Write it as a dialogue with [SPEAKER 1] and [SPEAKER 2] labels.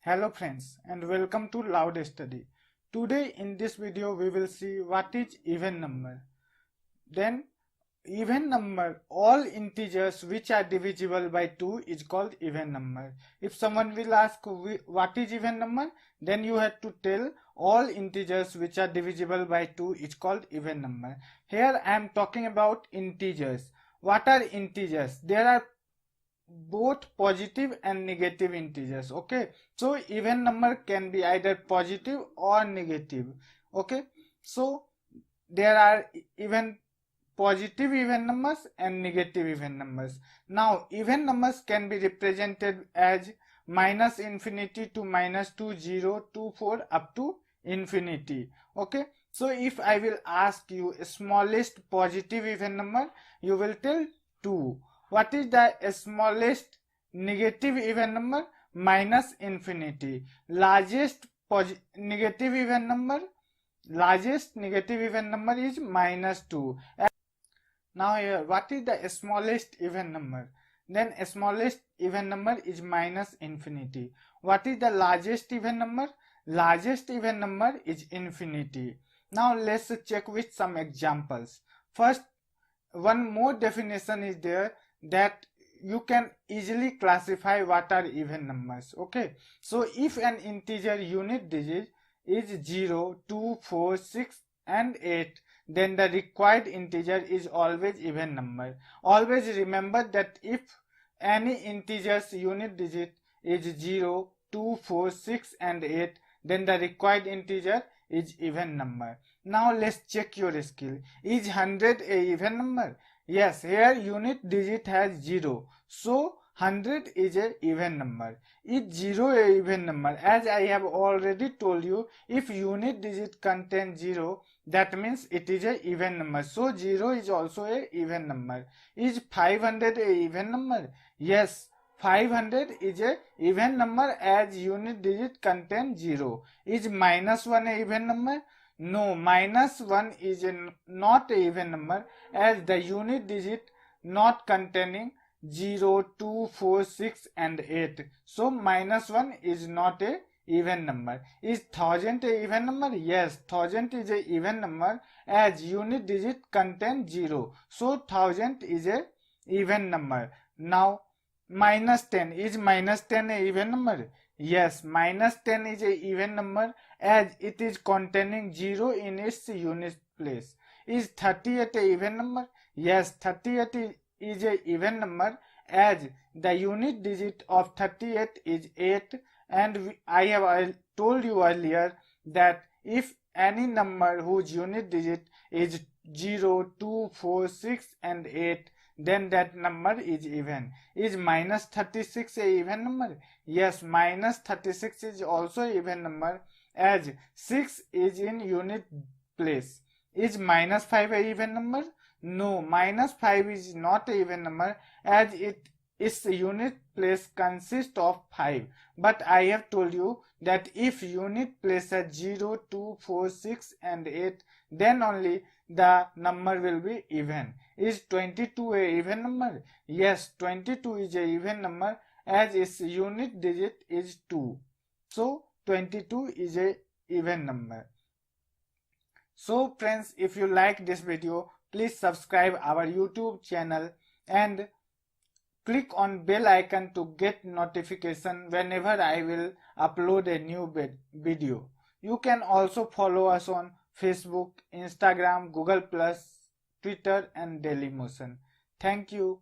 [SPEAKER 1] Hello friends and welcome to Loud Study. Today in this video we will see what is even number. Then even number, all integers which are divisible by 2 is called even number. If someone will ask what is even number, then you have to tell all integers which are divisible by 2 is called even number. Here I am talking about integers. What are integers? There are both positive and negative integers. Okay, so even number can be either positive or negative. Okay, so there are even positive even numbers and negative even numbers. Now even numbers can be represented as minus infinity to minus 2, 0, 2, 4 up to infinity. Okay, so if I will ask you smallest positive even number, you will tell 2. What is the smallest negative even number? Minus infinity. Largest negative even number is minus 2. Now here, what is the smallest even number? Then smallest even number is minus infinity. What is the largest even number? Largest even number is infinity. Now let's check with some examples. First, one more definition is there that you can easily classify what are even numbers. Okay, so if an integer unit digit is 0, 2, 4, 6 and 8, then the required integer is always even number. Always remember that if any integer's unit digit is 0, 2, 4, 6 and 8, then the required integer is even number. Now let's check your skill. Is 100 a even number? Yes, here unit digit has 0. So 100 is a even number. Is 0 a even number? As I have already told you, if unit digit contains 0, that means it is a even number. So 0 is also a even number. Is 500 a even number? Yes, 500 is a even number as unit digit contains 0. Is minus 1 a even number? No, minus 1 is not a even number as the unit digit not containing 0, 2, 4, 6 and 8. So minus 1 is not a even number. Is 1000 a even number? Yes, 1000 is a even number as unit digit contains 0. So 1000 is a even number. Now minus 10. Is minus 10 a even number? Yes, minus 10 is a even number as it is containing 0 in its unit place. Is 38 a even number? Yes, 38 is a even number as the unit digit of 38 is 8, and I have told you earlier that if any number whose unit digit is 0, 2, 4, 6 and 8, then that number is even. Is minus 36 a even number? Yes, minus 36 is also even number as 6 is in unit place. Is minus 5 a even number? No, minus 5 is not a even number as its unit place consists of 5. But I have told you that if unit place has 0, 2, 4, 6 and 8, then only the number will be even. Is 22 a even number? Yes, 22 is a even number as its unit digit is 2. So 22 is a even number. So friends, if you like this video, please subscribe our YouTube channel and click on bell icon to get notification whenever I will upload a new video. You can also follow us on Facebook, Instagram, Google+, Twitter and Dailymotion. Thank you.